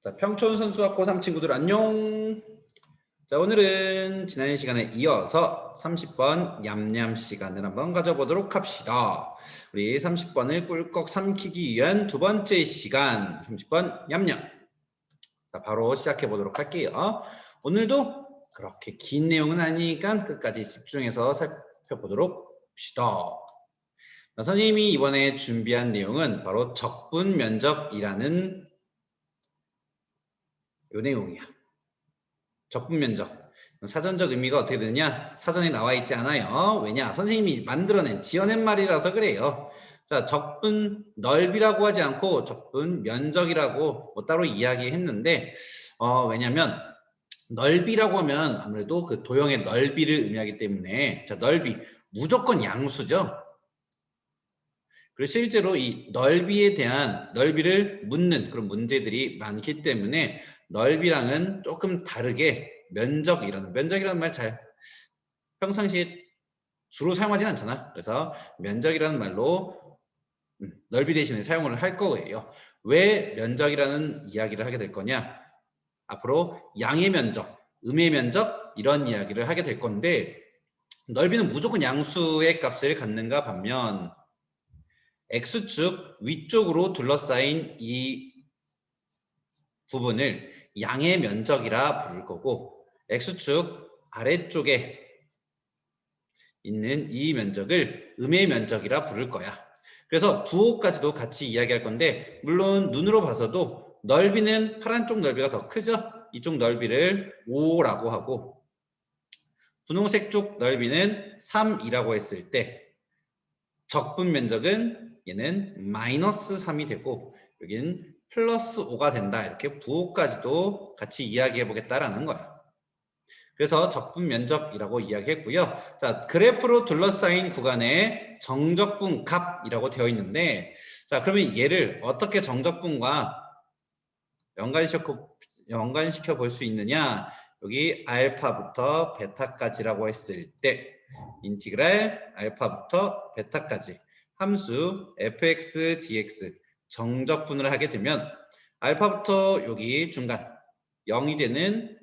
자, 평촌선 수학 고3 친구들 안녕. 자, 오늘은 지난 시간에 이어서 30번 얌얌 시간을 한번 가져보도록 합시다. 우리 30번을 꿀꺽 삼키기 위한 두 번째 시간 30번 얌얌. 자, 바로 시작해 보도록 할게요. 오늘도 그렇게 긴 내용은 아니니까 끝까지 집중해서 살펴보도록 합시다. 자, 선생님이 이번에 준비한 내용은 바로 적분 면적이라는 요 내용이야. 적분 면적. 사전적 의미가 어떻게 되느냐? 사전에 나와 있지 않아요. 왜냐? 선생님이 만들어낸, 지어낸 말이라서 그래요. 자, 적분 넓이라고 하지 않고 적분 면적이라고 뭐 따로 이야기했는데, 왜냐면 넓이라고 하면 아무래도 그 도형의 넓이를 의미하기 때문에, 자, 넓이 무조건 양수죠. 그리고 실제로 이 넓이에 대한 넓이를 묻는 그런 문제들이 많기 때문에 넓이랑은 조금 다르게 면적이라는 말 잘 평상시에 주로 사용하진 않잖아. 그래서 면적이라는 말로 넓이 대신에 사용을 할 거예요. 왜 면적이라는 이야기를 하게 될 거냐? 앞으로 양의 면적, 음의 면적 이런 이야기를 하게 될 건데 넓이는 무조건 양수의 값을 갖는가 반면 X축 위쪽으로 둘러싸인 이 부분을 양의 면적이라 부를 거고 X축 아래쪽에 있는 이 면적을 음의 면적이라 부를 거야. 그래서 부호까지도 같이 이야기할 건데 물론 눈으로 봐서도 넓이는 파란 쪽 넓이가 더 크죠? 이쪽 넓이를 5라고 하고 분홍색 쪽 넓이는 3이라고 했을 때 적분 면적은 얘는 마이너스 3이 되고 여기는 플러스 5가 된다. 이렇게 부호까지도 같이 이야기해 보겠다라는 거야. 그래서 적분 면적이라고 이야기했고요. 자, 그래프로 둘러싸인 구간에 정적분 값이라고 되어 있는데 자, 그러면 얘를 어떻게 정적분과 연관시켜 볼 수 있느냐? 여기 알파부터 베타까지라고 했을 때 인티그랄 알파부터 베타까지 함수 fx, dx 정적분을 하게 되면 알파부터 여기 중간 0이 되는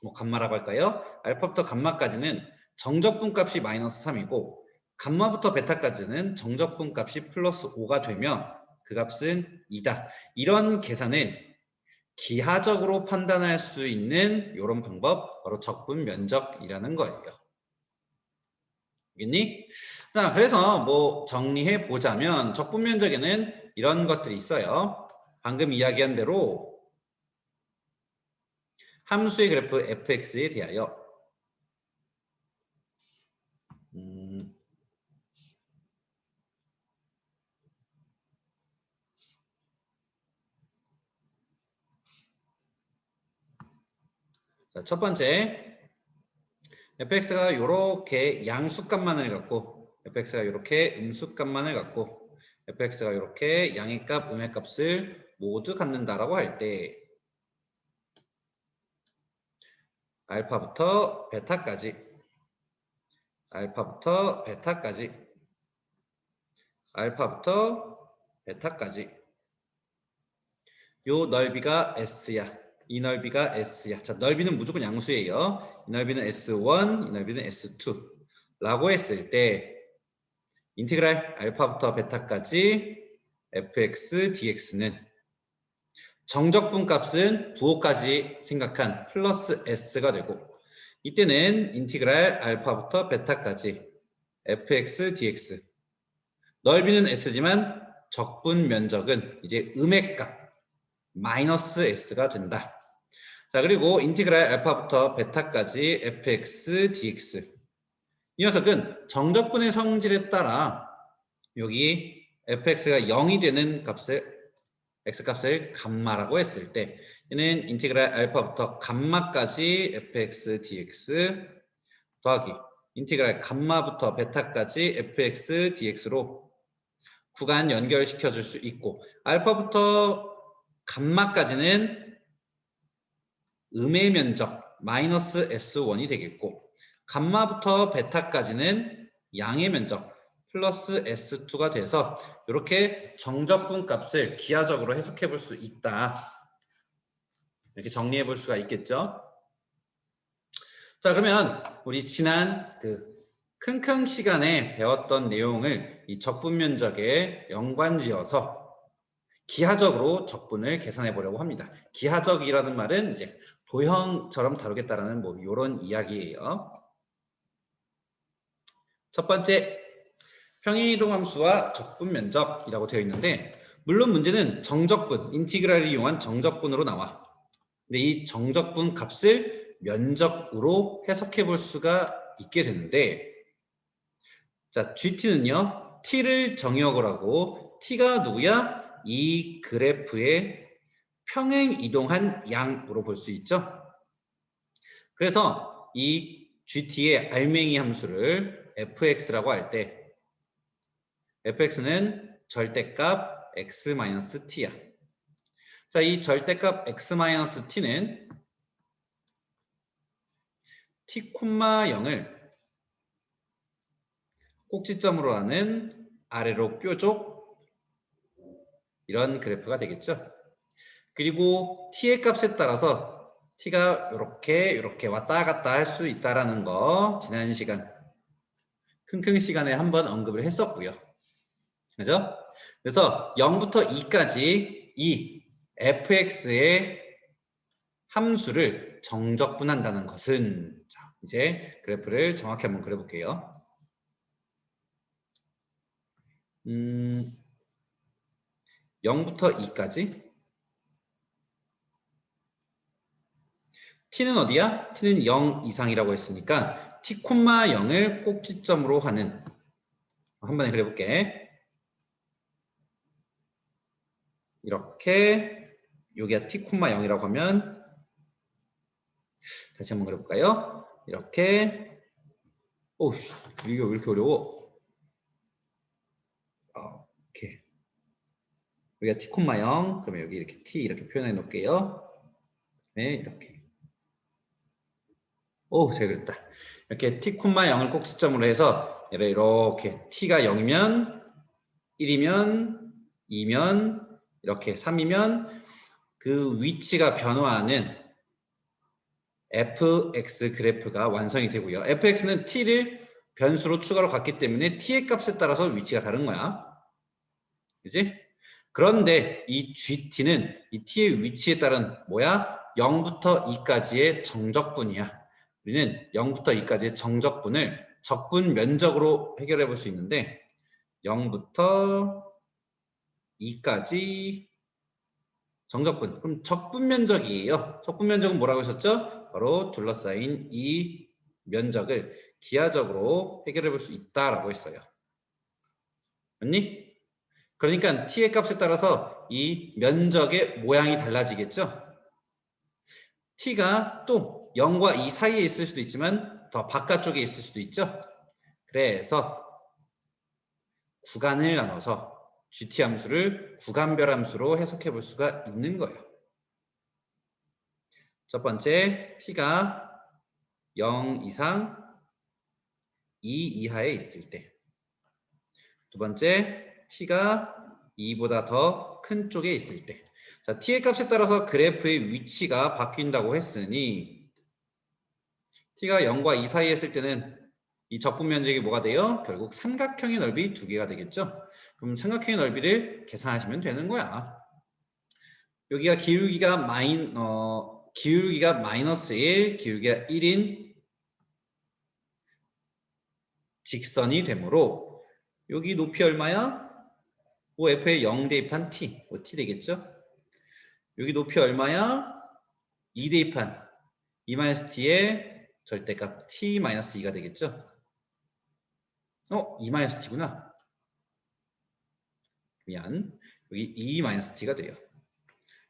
뭐 감마라고 할까요? 알파부터 감마까지는 정적분 값이 마이너스 3이고 감마부터 베타까지는 정적분 값이 플러스 5가 되면 그 값은 2다. 이런 계산을 기하적으로 판단할 수 있는 이런 방법 바로 적분 면적이라는 거예요. 알겠니? 자, 그래서 뭐 정리해 보자면 적분 면적에는 이런 것들이 있어요. 방금 이야기한 대로 함수의 그래프 fx에 대하여 자, 첫 번째 fx가 이렇게 양수값만을 갖고 fx가 이렇게 음수값만을 갖고 fx가 이렇게 양의 값, 음의 값을 모두 갖는다라고 할 때 알파부터 베타까지 알파부터 베타까지 알파부터 베타까지 요 넓이가 S야. 이 넓이가 S야. 자, 넓이는 무조건 양수예요. 이 넓이는 S1, 이 넓이는 S2 라고 했을 때 인티그랄 알파부터 베타까지 fx, dx는 정적분 값은 부호까지 생각한 플러스 s가 되고 이때는 인티그랄 알파부터 베타까지 fx, dx 넓이는 s지만 적분 면적은 이제 음의 값 마이너스 s가 된다. 자, 그리고 인티그랄 알파부터 베타까지 fx, dx 이 녀석은 정적분의 성질에 따라 여기 fx가 0이 되는 값을 x값을 감마라고 했을 때 얘는 인티그랄 알파부터 감마까지 fx dx 더하기 인티그랄 감마부터 베타까지 fx dx로 구간 연결시켜 줄 수 있고 알파부터 감마까지는 음의 면적 마이너스 S1이 되겠고 감마부터 베타까지는 양의 면적 플러스 S2가 돼서 이렇게 정적분 값을 기하적으로 해석해 볼 수 있다. 이렇게 정리해 볼 수가 있겠죠. 자, 그러면 우리 지난 그 킁킁 시간에 배웠던 내용을 이 적분 면적에 연관지어서 기하적으로 적분을 계산해 보려고 합니다. 기하적이라는 말은 이제 도형처럼 다루겠다라는 뭐 이런 이야기예요. 첫 번째, 평행이동함수와 적분 면적이라고 되어 있는데, 물론 문제는 정적분, 인티그랄을 이용한 정적분으로 나와. 근데 이 정적분 값을 면적으로 해석해 볼 수가 있게 되는데, 자, GT는요, T를 정의역을 하고, T가 누구야? 이 그래프의 평행 이동한 양으로 볼 수 있죠. 그래서 이 GT의 알맹이 함수를 fx라고 할 때 fx는 절대값 x-t야. 자, 이 절대값 x-t는 t,0을 꼭지점으로 하는 아래로 뾰족 이런 그래프가 되겠죠. 그리고 t의 값에 따라서 t가 이렇게 왔다 갔다 할 수 있다라는 거 지난 시간 킁킁 시간에 한번 언급을 했었고요. 그죠? 그래서 0부터 2까지 이 fx의 함수를 정적분한다는 것은, 자, 이제 그래프를 정확히 한번 그려볼게요. 0부터 2까지 t는 어디야? t는 0 이상이라고 했으니까 t, 0을 꼭지점으로 하는, 한 번에 그려볼게. 이렇게 여기가 t, 0이라고 하면 다시 한번 그려볼까요? 이렇게. 오우, 이게 왜 이렇게 어려워? 오케이. 여기가 t, 0. 그러면 여기 이렇게 t 이렇게 표현해 놓을게요. 네, 이렇게. 오, 잘 그렸다. 이렇게 t, 0을 꼭지점으로 해서 이렇게 t가 0이면 1이면 2면 이렇게 3이면 그 위치가 변화하는 fx 그래프가 완성이 되고요. fx는 t를 변수로 추가로 갔기 때문에 t의 값에 따라서 위치가 다른 거야. 그지? 그런데 이 GT는 이 t의 위치에 따른 뭐야? 0부터 2까지의 정적분이야. 우리는 0부터 2까지의 정적분을 적분 면적으로 해결해 볼 수 있는데 0부터 2까지 정적분. 그럼 적분 면적이에요. 적분 면적은 뭐라고 하셨죠? 바로 둘러싸인 이 면적을 기하적으로 해결해 볼 수 있다라고 했어요. 맞니? 그러니까 t의 값에 따라서 이 면적의 모양이 달라지겠죠? t가 또 0과 2 사이에 있을 수도 있지만 더 바깥쪽에 있을 수도 있죠? 그래서 구간을 나눠서 GT 함수를 구간별 함수로 해석해 볼 수가 있는 거예요. 첫 번째, t가 0 이상 2 이하에 있을 때. 두 번째, t가 2보다 더 큰 쪽에 있을 때. 자, t의 값에 따라서 그래프의 위치가 바뀐다고 했으니 t가 0과 2 사이에 있을 때는 이 적분 면적이 뭐가 돼요? 결국 삼각형의 넓이 2개가 되겠죠? 그럼 삼각형의 넓이를 계산하시면 되는 거야. 여기가 기울기가 마이너스 1, 기울기가 1인 직선이 되므로 여기 높이 얼마야? OF에 0 대입한 t, t 되겠죠? 여기 높이 얼마야? 2 대입한 2-t의 절대값 t-2가 되겠죠? 2-t구나. 미안. 여기 2-t가 돼요.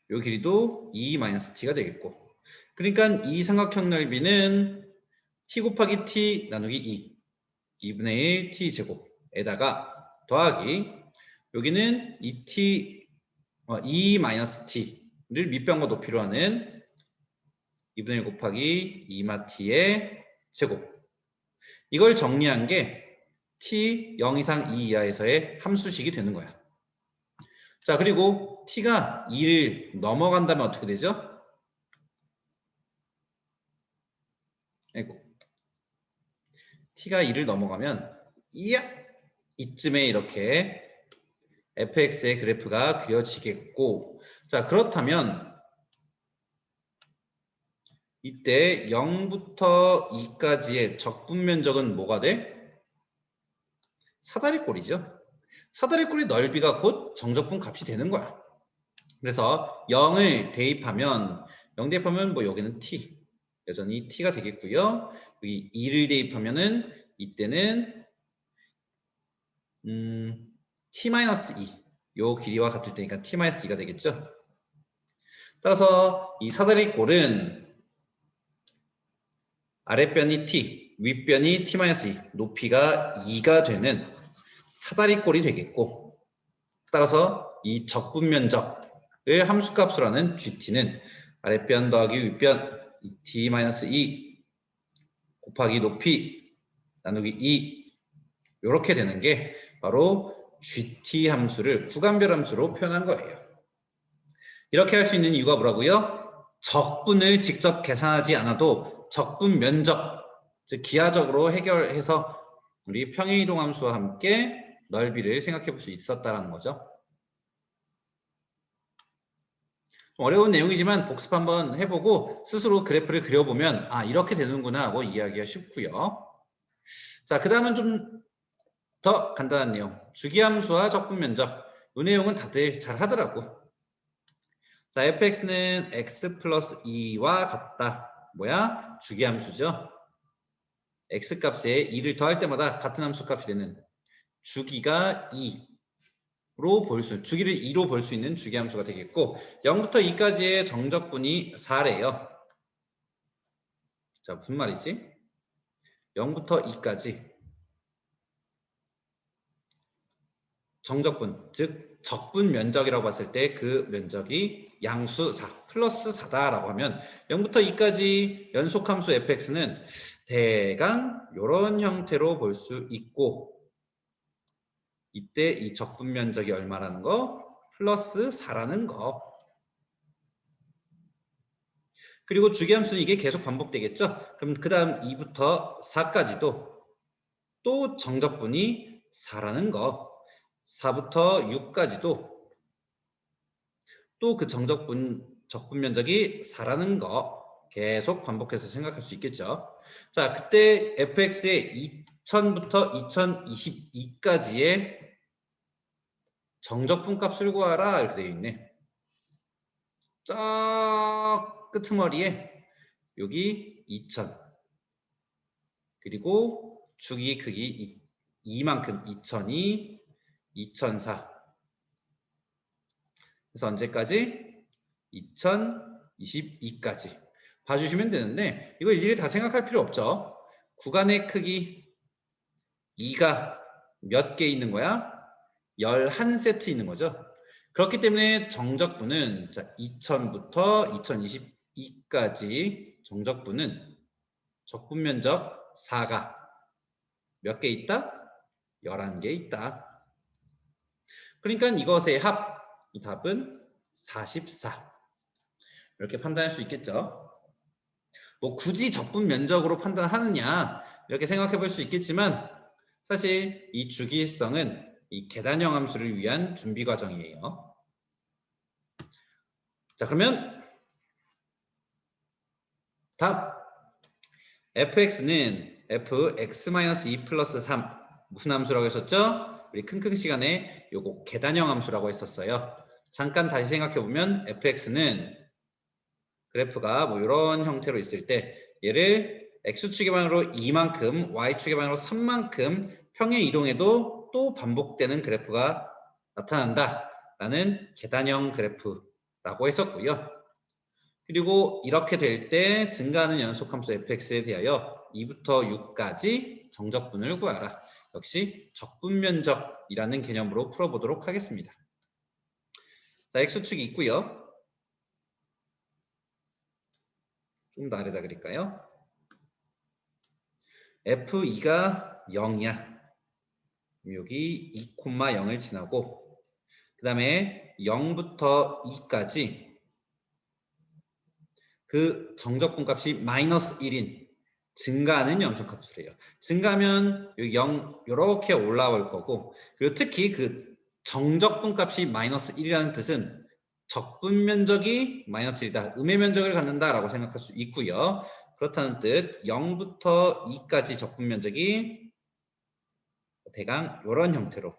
요 길이도 2-t가 되겠고. 그러니까 이 삼각형 넓이는 t 곱하기 t 나누기 2. 2분의 1 t 제곱에다가 더하기 여기는 2-t를 밑변과 높이로 하는 2분의 1 곱하기 2-t의 제곱. 이걸 정리한 게 t 0 이상 2 이하에서의 함수식이 되는 거야. 자, 그리고 t가 2를 넘어간다면 어떻게 되죠? 아이고. t가 2를 넘어가면 이야! 이쯤에 이렇게 fx의 그래프가 그려지겠고, 자, 그렇다면 이때 0부터 2까지의 적분 면적은 뭐가 돼? 사다리꼴이죠. 사다리꼴의 넓이가 곧 정적분 값이 되는 거야. 그래서 0을 대입하면 뭐 여기는 t, 여전히 t가 되겠고요. 여기 2를 대입하면은 이때는 t-2, 요 길이와 같을 테니까 t-2가 되겠죠. 따라서 이 사다리꼴은 아랫변이 t, 윗변이 t-2, 높이가 2가 되는 사다리꼴이 되겠고, 따라서 이 적분 면적을 함수값으로 하는 GT는 아랫변 더하기 윗변 t-2 곱하기 높이 나누기 2, 이렇게 되는 게 바로 GT 함수를 구간별 함수로 표현한 거예요. 이렇게 할 수 있는 이유가 뭐라고요? 적분을 직접 계산하지 않아도 적분 면적, 즉 기하적으로 해결해서 우리 평행이동 함수와 함께 넓이를 생각해 볼 수 있었다는 거죠. 좀 어려운 내용이지만 복습 한번 해보고 스스로 그래프를 그려보면 아 이렇게 되는구나 하고 이해하기가 쉽고요. 자, 그 다음은 좀 더 간단한 내용. 주기함수와 적분 면적. 이 내용은 다들 잘 하더라고. 자, fx는 x 플러스 2와 같다. 뭐야? 주기함수죠. x 값에 2를 더할 때마다 같은 함수 값이 되는 주기가 2로 주기를 2로 볼 수 있는 주기함수가 되겠고 0부터 2까지의 정적분이 4래요. 자, 무슨 말이지? 0부터 2까지 정적분, 즉 적분 면적이라고 봤을 때 그 면적이 양수 4 플러스 4다라고 하면 0부터 2까지 연속함수 fx는 대강 이런 형태로 볼 수 있고 이때 이 적분 면적이 얼마라는 거? 플러스 4라는 거. 그리고 주기함수는 이게 계속 반복되겠죠? 그럼 그 다음 2부터 4까지도 또 정적분이 4라는 거. 4부터 6까지도 또 그 적분 면적이 4라는 거 계속 반복해서 생각할 수 있겠죠. 자, 그때 fx의 2000부터 2022까지의 정적분 값을 구하라 이렇게 되어 있네. 저 끄트머리에 여기 2000 그리고 주기 크기 2만큼 2002, 2004 그래서 언제까지? 2022까지 봐주시면 되는데 이거 일일이 다 생각할 필요 없죠. 구간의 크기 2가 몇 개 있는 거야? 11세트 있는 거죠. 그렇기 때문에 정적분은 2000부터 2022까지 정적분은 적분 면적 4가 몇 개 있다? 11개 있다. 그러니까 이것의 이 답은 44. 이렇게 판단할 수 있겠죠. 뭐 굳이 적분 면적으로 판단하느냐 이렇게 생각해 볼 수 있겠지만 사실 이 주기성은 이 계단형 함수를 위한 준비 과정이에요. 자, 그러면 다음 fx는 fx-2 플러스 3 무슨 함수라고 했었죠? 우리 킁킁 시간에 요거 계단형 함수라고 했었어요. 잠깐 다시 생각해 보면 fx는 그래프가 뭐 이런 형태로 있을 때 얘를 x축의 방향으로 2만큼 y축의 방향으로 3만큼 평행 이동해도 또 반복되는 그래프가 나타난다 라는 계단형 그래프라고 했었고요. 그리고 이렇게 될 때 증가하는 연속함수 fx에 대하여 2부터 6까지 정적분을 구하라. 역시 적분면적이라는 개념으로 풀어보도록 하겠습니다. 자, x축이 있고요. 좀 더 아래다 그릴까요? f2가 0이야. 여기 2,0을 지나고 그 다음에 0부터 2까지 그 정적분 값이 마이너스 1인 증가하는 염소값수래요. 증가하면 여기 0 이렇게 올라올 거고, 그리고 특히 그 정적분 값이 마이너스 1이라는 뜻은 적분 면적이 마이너스 1이다. 음의 면적을 갖는다라고 생각할 수 있고요. 그렇다는 뜻 0부터 2까지 적분 면적이 대강 이런 형태로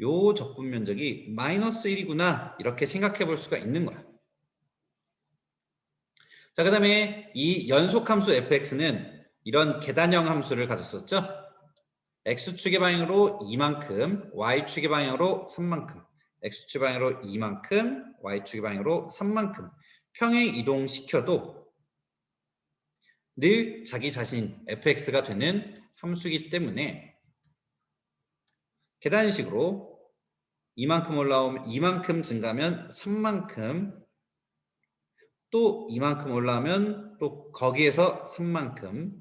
요 적분 면적이 마이너스 1이구나 이렇게 생각해 볼 수가 있는 거야. 자, 그 다음에 이 연속함수 fx는 이런 계단형 함수를 가졌었죠. x축의 방향으로 2만큼, y축의 방향으로 3만큼, x축의 방향으로 2만큼, y축의 방향으로 3만큼 평행 이동시켜도 늘 자기 자신 fx가 되는 함수이기 때문에 계단식으로 이만큼 올라오면 이만큼 증가하면 3만큼, 또 이만큼 올라오면 또 거기에서 3만큼,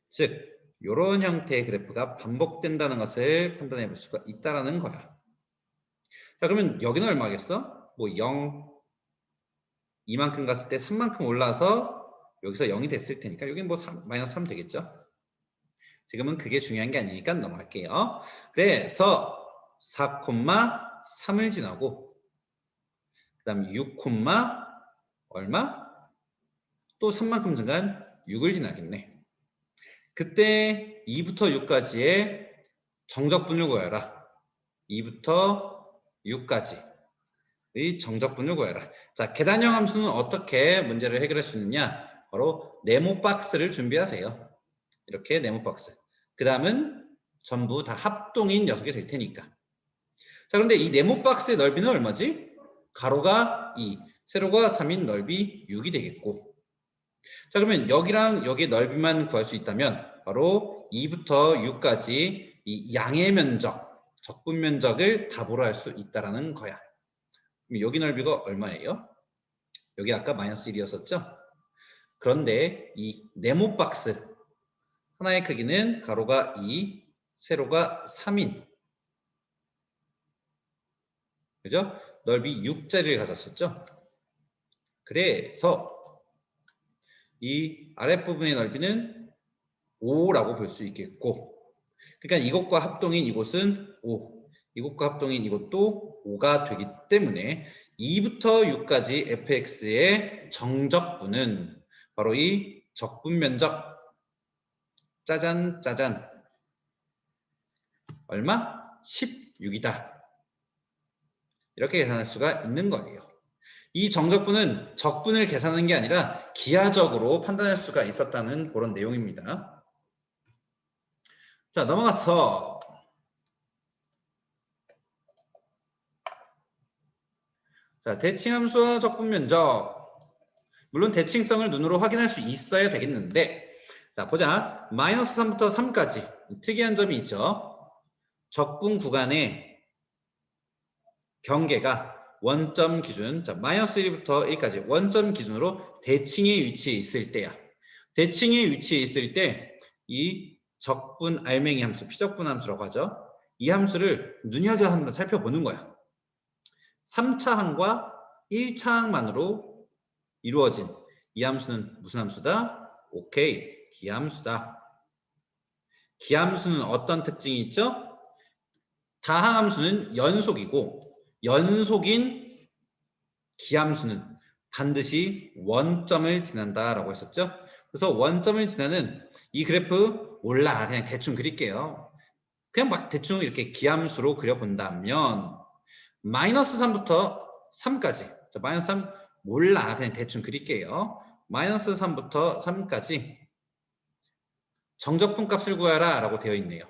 즉 이런 형태의 그래프가 반복된다는 것을 판단해 볼 수가 있다는 거야. 자, 그러면 여기는 얼마겠어? 뭐 0, 이만큼 갔을 때 3만큼 올라서 여기서 0이 됐을 테니까 여기는 뭐 마이너스 3 되겠죠? 지금은 그게 중요한 게 아니니까 넘어갈게요. 그래서 4,3을 지나고 그 다음 6, 얼마? 또 3만큼 증가한 6을 지나겠네. 그때 2부터 6까지의 정적분을 구해라. 2부터 6까지의 정적분을 구해라. 자, 계단형 함수는 어떻게 문제를 해결할 수 있느냐? 바로 네모 박스를 준비하세요. 이렇게 네모 박스. 그 다음은 전부 다 합동인 녀석이 될 테니까. 자, 그런데 이 네모 박스의 넓이는 얼마지? 가로가 2, 세로가 3인 넓이 6이 되겠고. 자, 그러면 여기랑 여기의 넓이만 구할 수 있다면 바로 2부터 6까지 이 양의 면적, 적분 면적을 답으로 할 수 있다라는 거야. 그럼 여기 넓이가 얼마예요? 여기 아까 마이너스 1이었었죠? 그런데 이 네모 박스 하나의 크기는 가로가 2, 세로가 3인, 그죠? 넓이 6짜리를 가졌었죠? 그래서 이 아랫부분의 넓이는 5라고 볼 수 있겠고, 그러니까 이것과 합동인 이곳은 5, 이것과 합동인 이것도 5가 되기 때문에 2부터 6까지 fx의 정적분은 바로 이 적분 면적, 짜잔 짜잔, 얼마? 16이다. 이렇게 계산할 수가 있는 거예요. 이 정적분은 적분을 계산하는 게 아니라 기하적으로 판단할 수가 있었다는 그런 내용입니다. 자, 넘어가서 자, 대칭함수와 적분 면적. 물론 대칭성을 눈으로 확인할 수 있어야 되겠는데, 자, 보자. 마이너스 3부터 3까지 특이한 점이 있죠. 적분 구간의 경계가 원점 기준, 자, 마이너스 1부터 1까지 원점 기준으로 대칭의 위치에 있을 때야. 대칭의 위치에 있을 때 이 적분 알맹이 함수, 피적분 함수라고 하죠. 이 함수를 눈여겨 한번 살펴보는 거야. 3차 항과 1차 항만으로 이루어진 이 함수는 무슨 함수다? 오케이, 기함수다. 기함수는 어떤 특징이 있죠? 다항함수는 연속이고 연속인 기함수는 반드시 원점을 지난다라고 했었죠. 그래서 원점을 지나는 이 그래프 몰라 그냥 대충 그릴게요. 그냥 막 대충 이렇게 기함수로 그려본다면 마이너스 3부터 3까지 마이너스 3 몰라 그냥 대충 그릴게요. 마이너스 3부터 3까지 정적분 값을 구하라 라고 되어 있네요.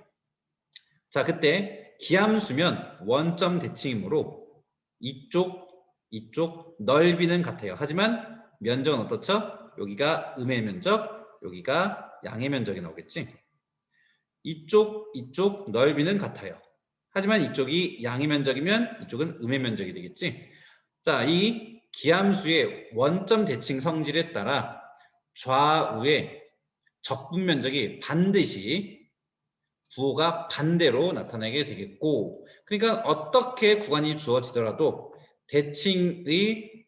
자, 그때 기함수면 원점 대칭이므로 이쪽 넓이는 같아요. 하지만 면적은 어떻죠? 여기가 음의 면적, 여기가 양의 면적이 나오겠지. 이쪽 넓이는 같아요. 하지만 이쪽이 양의 면적이면 이쪽은 음의 면적이 되겠지. 자, 이 기함수의 원점 대칭 성질에 따라 좌우의 적분 면적이 반드시 부호가 반대로 나타나게 되겠고, 그러니까 어떻게 구간이 주어지더라도 대칭의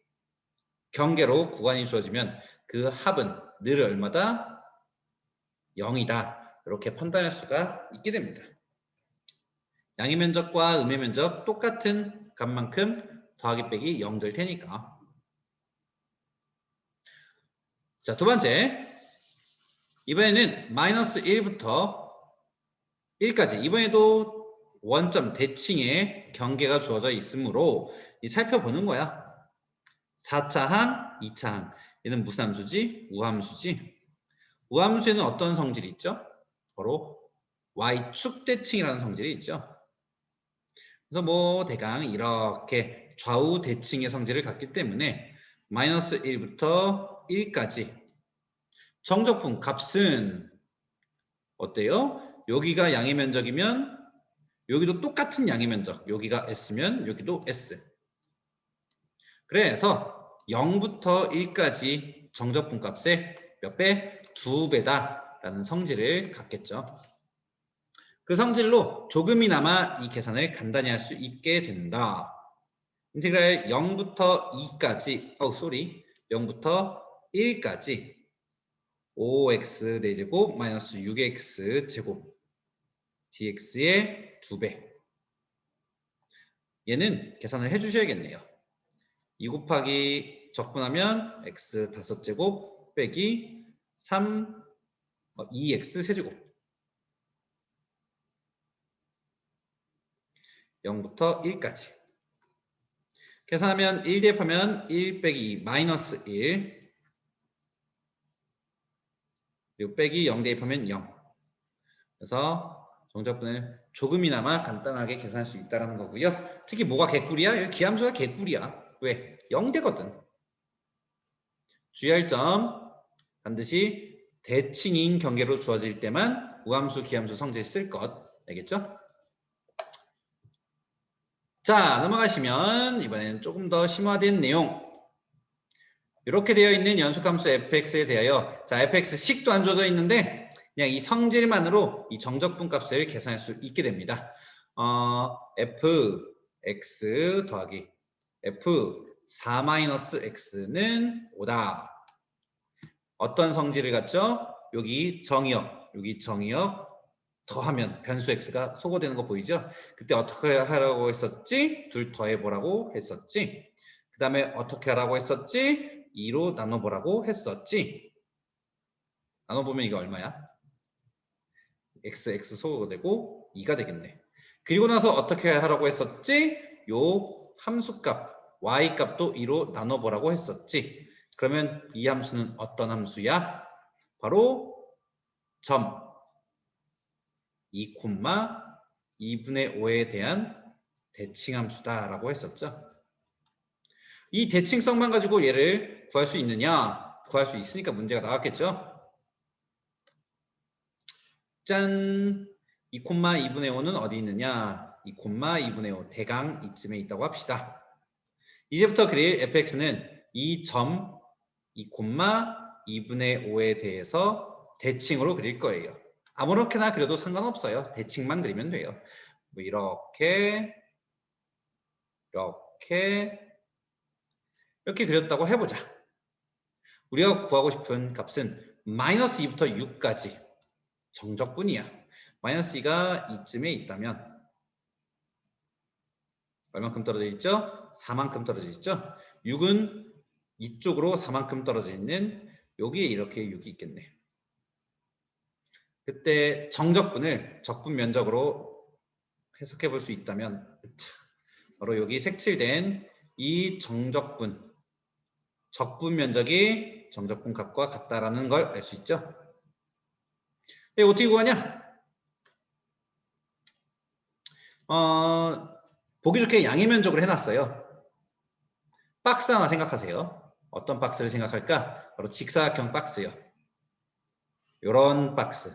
경계로 구간이 주어지면 그 합은 늘 얼마다? 0이다. 이렇게 판단할 수가 있게 됩니다. 양의 면적과 음의 면적 똑같은 값만큼 더하기 빼기 0 될 테니까. 자, 두 번째. 이번에는 마이너스 1부터 1까지. 이번에도 원점 대칭의 경계가 주어져 있으므로 살펴보는 거야. 4차 항, 2차 항. 얘는 무슨 함수지? 우함수지. 우함수에는 어떤 성질이 있죠? 바로 y축 대칭이라는 성질이 있죠. 그래서 뭐 대강 이렇게 좌우 대칭의 성질을 갖기 때문에 마이너스 1부터 1까지 정적분 값은 어때요? 여기가 양의 면적이면 여기도 똑같은 양의 면적. 여기가 S면 여기도 S. 그래서 0부터 1까지 정적분 값의 몇 배? 2배다 라는 성질을 갖겠죠. 그 성질로 조금이나마 이 계산을 간단히 할 수 있게 된다. 인테그랄 0부터 2까지 0부터 1까지 5x 4제곱 마이너스 6x 제곱 dx의 2배. 얘는 계산을 해주셔야겠네요. 2 곱하기 적분하면 x 5제곱 빼기 2x 세제곱 0부터 1까지 계산하면 1 대입하면 1 빼기 2 마이너스 1 그리고 빼기 0 대입하면 0. 그래서 정적분을 조금이나마 간단하게 계산할 수 있다는 거고요. 특히 뭐가 개꿀이야? 여기 기함수가 개꿀이야. 왜? 0대거든. 주의할 점 반드시 대칭인 경계로 주어질 때만 우함수, 기함수 성질 쓸 것. 알겠죠? 자, 넘어가시면 이번에는 조금 더 심화된 내용. 이렇게 되어 있는 연속함수 fx에 대하여 자, fx식도 안 주어져 있는데 그냥 이 성질만으로 이 정적분 값을 계산할 수 있게 됩니다. fx 더하기 f4-x는 5다. 어떤 성질을 갖죠? 여기 정의역, 더하면 변수 x가 소거되는 거 보이죠? 그때 어떻게 하라고 했었지? 둘 더해보라고 했었지? 그 다음에 어떻게 하라고 했었지? 2로 나눠보라고 했었지? 나눠보면 이게 얼마야? x 소거되고 2가 되겠네. 그리고 나서 어떻게 하라고 했었지? 요 함수값, y값도 2로 나눠보라고 했었지? 그러면 이 함수는 어떤 함수야? 바로 점 2, 2분의 5에 대한 대칭함수다라고 했었죠. 이 대칭성만 가지고 얘를 구할 수 있느냐? 구할 수 있으니까 문제가 나왔겠죠. 짠! 2,2분의 5는 어디 있느냐? 2,2분의 5 대강 이쯤에 있다고 합시다. 이제부터 그릴 fx는 이 점 2,2분의 5에 대해서 대칭으로 그릴 거예요. 아무렇게나 그려도 상관없어요. 대칭만 그리면 돼요. 뭐 이렇게 그렸다고 해보자. 우리가 구하고 싶은 값은 마이너스 2부터 6까지 정적분이야. 마이너스 2가 이쯤에 있다면 얼만큼 떨어져 있죠? 4만큼 떨어져 있죠? 6은 이쪽으로 4만큼 떨어져 있는 여기에 이렇게 6이 있겠네. 그때 정적분을 적분 면적으로 해석해 볼 수 있다면 바로 여기 색칠된 이 정적분 적분 면적이 정적분 값과 같다라는 걸 알 수 있죠. 어떻게 구하냐? 보기 좋게 양의 면적으로 해놨어요. 박스 하나 생각하세요. 어떤 박스를 생각할까? 바로 직사각형 박스요. 이런 박스.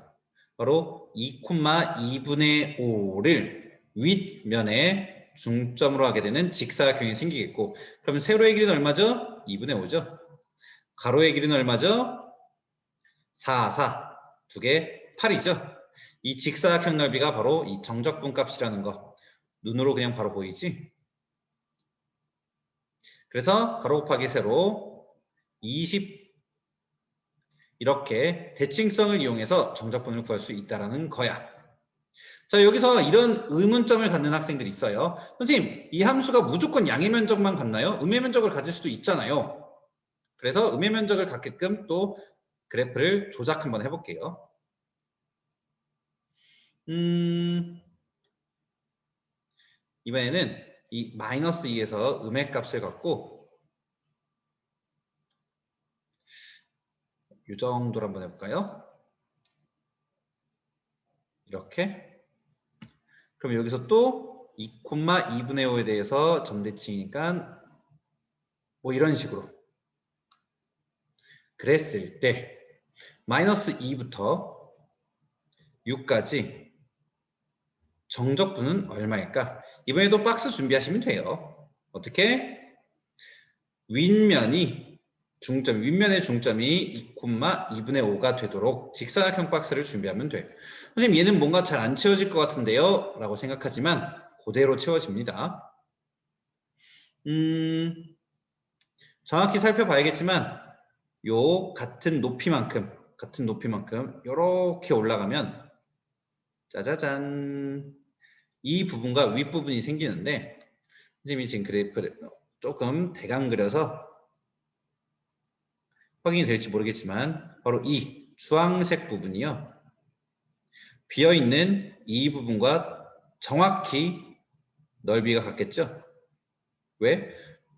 바로 2,2분의 5를 윗면에 중점으로 하게 되는 직사각형이 생기겠고, 그러면 세로의 길이는 얼마죠? 2분의 5죠. 가로의 길이는 얼마죠? 4, 두 개 8이죠. 이 직사각형 넓이가 바로 이 정적분 값이라는 거. 눈으로 그냥 바로 보이지? 그래서 가로 곱하기 세로 20 이렇게 대칭성을 이용해서 정적분을 구할 수 있다는 거야. 자, 여기서 이런 의문점을 갖는 학생들이 있어요. 선생님, 이 함수가 무조건 양의 면적만 갖나요? 음의 면적을 가질 수도 있잖아요. 그래서 음의 면적을 갖게끔 또 그래프를 조작 한번 해볼게요. 이번에는 이 마이너스 2에서 음의 값을 갖고 이 정도로 한번 해볼까요? 이렇게. 그럼 여기서 또 2,2분의 5에 대해서 점대칭이니까 뭐 이런 식으로 그랬을 때 마이너스 2부터 6까지 정적분은 얼마일까? 이번에도 박스 준비하시면 돼요. 어떻게? 윗면의 중점이 2,2분의 5가 되도록 직사각형 박스를 준비하면 돼요. 선생님, 얘는 뭔가 잘 안 채워질 것 같은데요? 라고 생각하지만 그대로 채워집니다. 정확히 살펴봐야겠지만 요 같은 높이만큼 이렇게 올라가면 짜자잔, 이 부분과 윗부분이 생기는데, 선생님이 지금 그래프를 조금 대강 그려서 확인이 될지 모르겠지만 바로 이 주황색 부분이요, 비어있는 이 부분과 정확히 넓이가 같겠죠? 왜?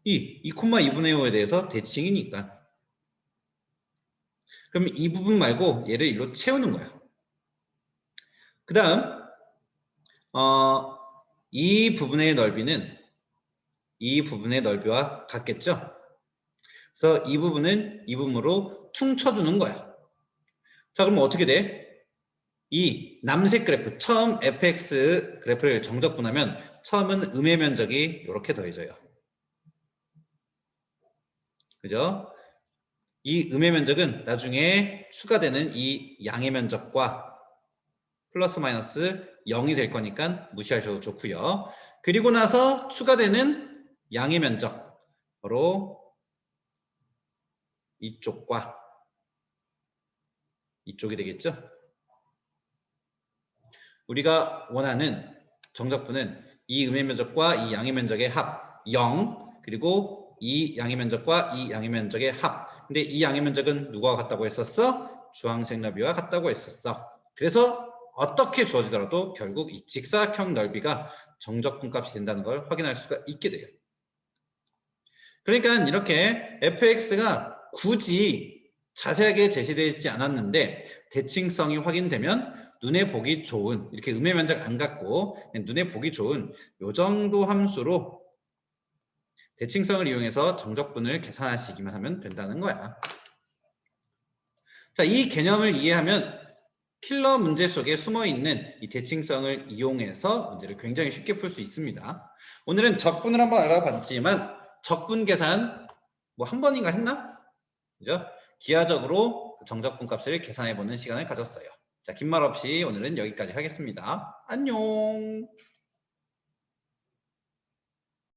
이 2,2분의 5에 대해서 대칭이니까. 그럼 이 부분 말고 얘를 일로 채우는 거야. 그 다음 이 부분의 넓이는 이 부분의 넓이와 같겠죠? 그래서 이 부분은 이 부분으로 퉁쳐주는 거야. 자, 그럼 어떻게 돼? 이 남색 그래프, 처음 fx 그래프를 정적분하면 처음은 음의 면적이 이렇게 더해져요. 그죠? 이 음의 면적은 나중에 추가되는 이 양의 면적과 플러스 마이너스 0이 될 거니까 무시하셔도 좋고요. 그리고 나서 추가되는 양의 면적, 바로 이쪽과 이쪽이 되겠죠? 우리가 원하는 정적분은 이 음의 면적과 이 양의 면적의 합 0, 그리고 이 양의 면적과 이 양의 면적의 합. 근데 이 양의 면적은 누가 같다고 했었어? 주황색 넓이와 같다고 했었어. 그래서 어떻게 주어지더라도 결국 이 직사각형 넓이가 정적분 값이 된다는 걸 확인할 수가 있게 돼요. 그러니까 이렇게 fx가 굳이 자세하게 제시되어 있지 않았는데 대칭성이 확인되면 눈에 보기 좋은, 이렇게 음의 면적 안 갖고 눈에 보기 좋은 요 정도 함수로 대칭성을 이용해서 정적분을 계산하시기만 하면 된다는 거야. 자, 이 개념을 이해하면 킬러 문제 속에 숨어있는 이 대칭성을 이용해서 문제를 굉장히 쉽게 풀 수 있습니다. 오늘은 적분을 한번 알아봤지만 적분 계산 뭐 한 번인가 했나? 그죠? 기하적으로 정적분 값을 계산해보는 시간을 가졌어요. 자, 긴 말 없이 오늘은 여기까지 하겠습니다. 안녕.